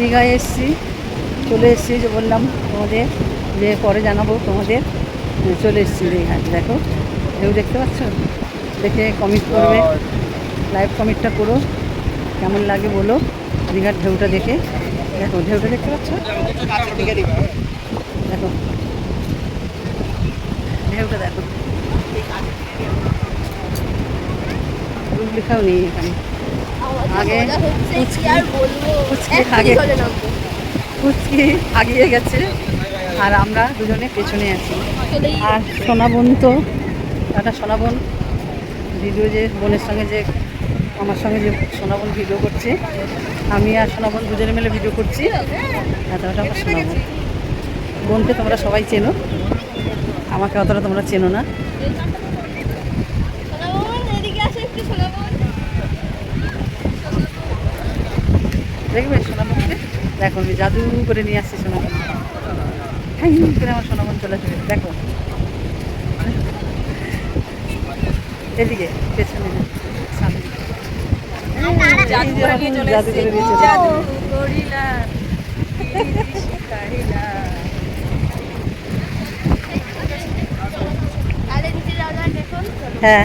দীঘায় এসেছি, চলে এসেছি, যে বললাম তোমাদের যে পরে জানাবো তোমাদের। চলে এসেছি দীঘায়। দেখো ঢেউ দেখতে পাচ্ছ, দেখে কমেন্ট করবে, লাইভ কমেন্টটা করো, কেমন লাগে বলো দীঘার ঢেউটা দেখে। দেখো ঢেউটা দেখতে পাচ্ছ, দেখো ঢেউটা দেখো। রুম লেখাও নেই এখানে। আগে পুচকি আগিয়ে গেছে আর আমরা দুজনে পেছনে আছি। আর সোনাবন তো একটা সোনাবন ভিডিও, যে বোনের সঙ্গে যে আমার সঙ্গে যে সোনাবন ভিডিও করছে, আমি আর সোনাবন দুজনে মিলে ভিডিও করছি। এতটা আমার সোনাবন বোনকে তোমরা সবাই চেনো, আমাকে অতটা তোমরা চেনো না। দেখবে সোনাবনকে, দেখো আমি জাদু করে নিয়ে আসছি সোনাবন। হ্যাঁ করে আমার সোনাবন চলে আসবে। দেখো এদিকে পেছনে সামনে জাদু করে দিয়েছে। হ্যাঁ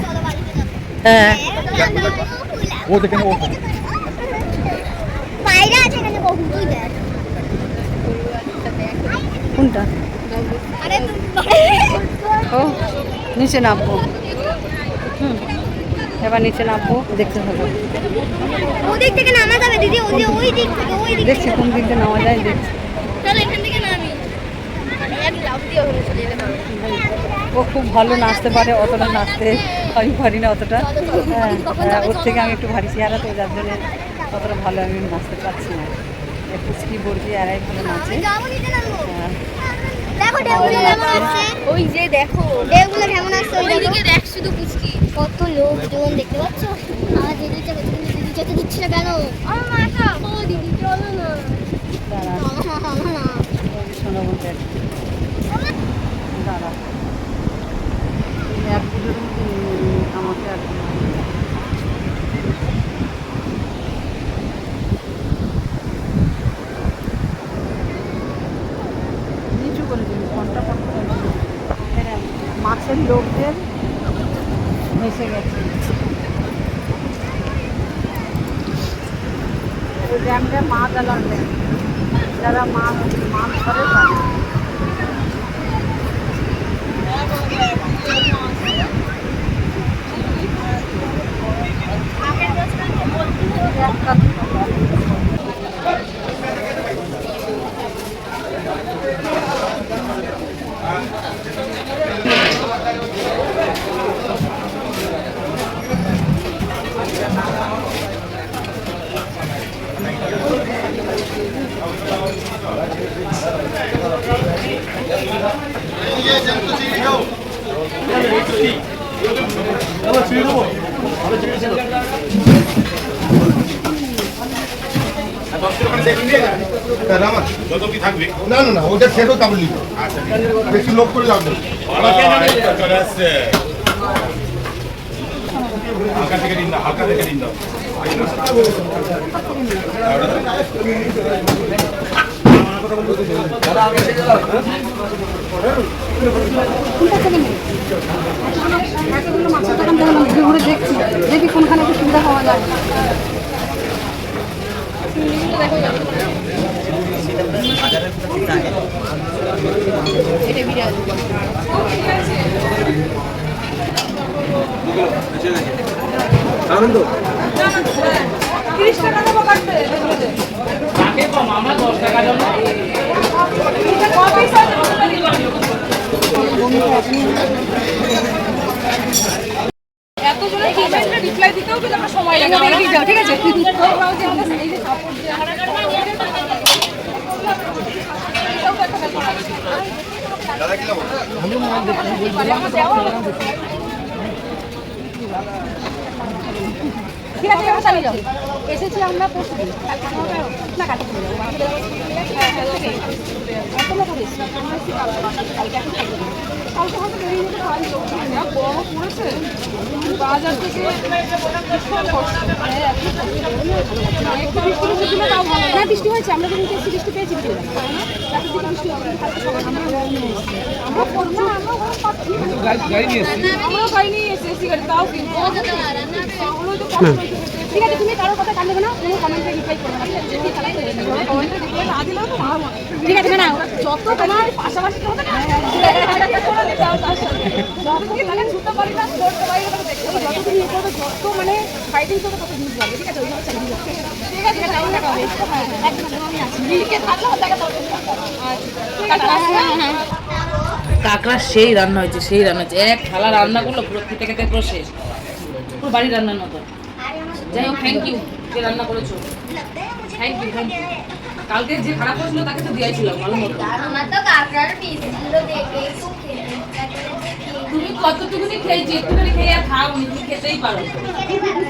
হ্যাঁ ও দেখেন ও কোনটা? ও নিচে নামবো। এবার নিচে নামবো, দেখতে হবে। ওদিক থেকে নামা যাবে দিদি, ওই যে ওই দিক থেকে, ওই দিক দেখছি কোন দিক দিয়ে নামা যায়, দেখছি। চল এখান থেকে নামি, এক লাফ দিয়ে ওখানে চলে যেতে পারবো। ও খুব ভালো নাচতে পারে, অতটা নাচতে আমি পারি না অতটা। হ্যাঁ ওর থেকে আমি একটু ভারী চেহারা, তো যার জন্য অতটা ভালো আমি নাচতে পারছি না। পুচকি বর্গি এরাই ভালো নাচে। দেখো ঢেউগুলো কেমন আসছে, ওই যে দেখো ঢেউগুলো কেমন আসছে, ওইদিকে দেখ শুধু পুচকি কত লোকজন দেখতে পাচ্ছ। আর দিদিটা দিদি যেতে দিচ্ছে না কেন? আমার মাথা ও দিদি চলো না, শোনো বলতে দাঁড়া আমাকে আর নিচু করে দিবি, ঘন্টা মাছের লোকদের ভেসে গেছে। ওই ড্যামটা মাছ আলার ড্যাম, যারা মাছ ধরে তারা। না না না ওটা সেটাও তাবল নিব, বেশি লোক করে লাগবে। হালকা থেকে দিন দাও, হালকা থেকে দিন দাও। ঘুরে দেখছি, দেখি কোনখানে একটু সুবিধা পাওয়া যায়। আনন্দ 30 টাকা দেবো কাটতে, আমরা 10 টাকা জন্য এত জোরে কমেন্টে রিপ্লাই দিতেও কিন্তু আমরা সময় লাগে। ঠিক আছে দাদা কি লাগবে? ঠিক আছে এবার চালিয়ে যাও। এসেছি আমরা পরশুদিন, না কালকে চলে যাবো। কত লোক হয়েছে কালকে হয়তো বেরিয়ে যেতে পারি। বড় পড়েছে বাজার থেকে একটু কোথায় বৃষ্টি হয়েছে? আমরা তো বৃষ্টি বৃষ্টি পেয়েছি বৃষ্টি হয়েছে। আমরাও পাইনি এসি গাড়ি তাও কিন্তু ঠিক আছে, তুমি কারোর কথা কান দেবে না, কোনো কমেন্টে রিপ্লাই করবে না, কমেন্টে রিপ্লাই না দিলেও তো ভালো। ঠিক আছে না, যত তোমার পাশাপাশি হবে না ছুটতে পারি না, দৌড়তে পারি না, যত তুমি ইয়ে করবে, যত মানে ফাইটিং করবে তত জিনিস পাবে। ঠিক আছে, ওইভাবে চালিয়ে যাবে। ঠিক আছে, টাইম দেখা হবে। একদম আমি আছি, লিখে থাকলে দেখা যাবে। কাঁকড়া সেই রান্না হয়েছে, সেই রান্না হয়েছে, এক থালা রান্না করলো পুরো খেতে খেতে পুরো শেষ, পুরো বাড়ির রান্নার মতো। যাই হোক, থ্যাংক ইউ যে রান্না করেছো, থ্যাংক ইউ থ্যাংক ইউ। কালকে যে খারাপ হয়েছিল তাকে তো দিয়েছিলাম ভালো মতো। আমার তো কাঁকড়ার পিসগুলো দেখে একটু তুমি কতটুকুনি খেয়েছি, একটুখানি খেয়ে আর খাও নি, তুমি খেতেই পারো।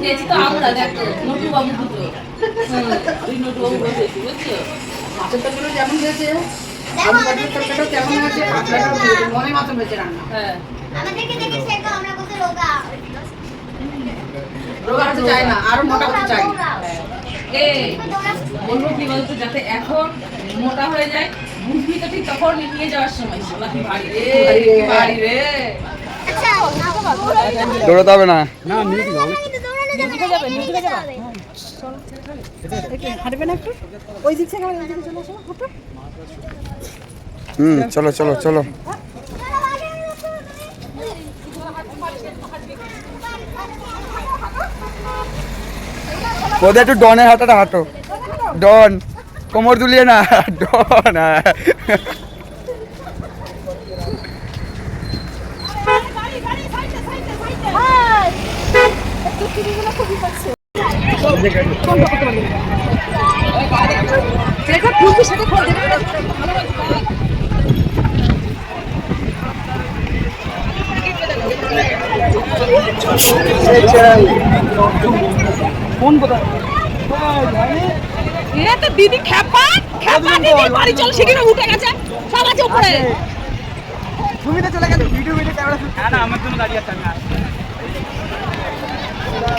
খেয়েছি তো আমরা, দেখো নটু বাবু দুটো, ওই নটু বাবু বসেছি, বুঝছো? মাছের তরকারিও যেমন হয়েছে, আলু পটলের তরকারিটাও তেমন হয়েছে, কাঁকড়াটাও হয়েছে, মনের মতো হয়েছে রান্না। হ্যাঁ, আমাদেরকে দেখে শেখো, আমরা কত রোগা। রোগা হতে চায় না, আরো মোটা হতে চাই। এই বলবো কি বলতো, যাতে এখন মোটা হয়ে যায়, বুঝবি তো ঠিক তখন নিয়ে যাওয়ার সময় শালা কি ভারী রে, কি ভারী রে। আচ্ছা, দৌড়াতে হবে না। দৌড়ানো যাবে, নিচে যাবে। হাঁটবে না একটু? ওই দিক থেকে ওই দিকে চলে আসো, হাঁটো। চলো চলো চলো। ওদের একটু ডনের হাঁটাটা হাঁটো, ডন কোমর দুলিয়ে না, ডন। হ্যাঁ যেটা খুলবি সেটা খোল দেবে। এ তো দিদি খেপা খেপা দিদি বাড়ি চল, শিগগিরই উঠে গেছে, সব আছে উপরে। তুমি তো চলে গেছো ভিডিও ক্যামেরা। না আমার জন্য দাঁড়িয়ে আছে না।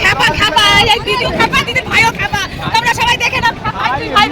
খেপা খেপা, এই দিদিও খেপা, দিদি ভাইও খেপা, তোমরা সবাই দেখে নাও, ভাই ভাই।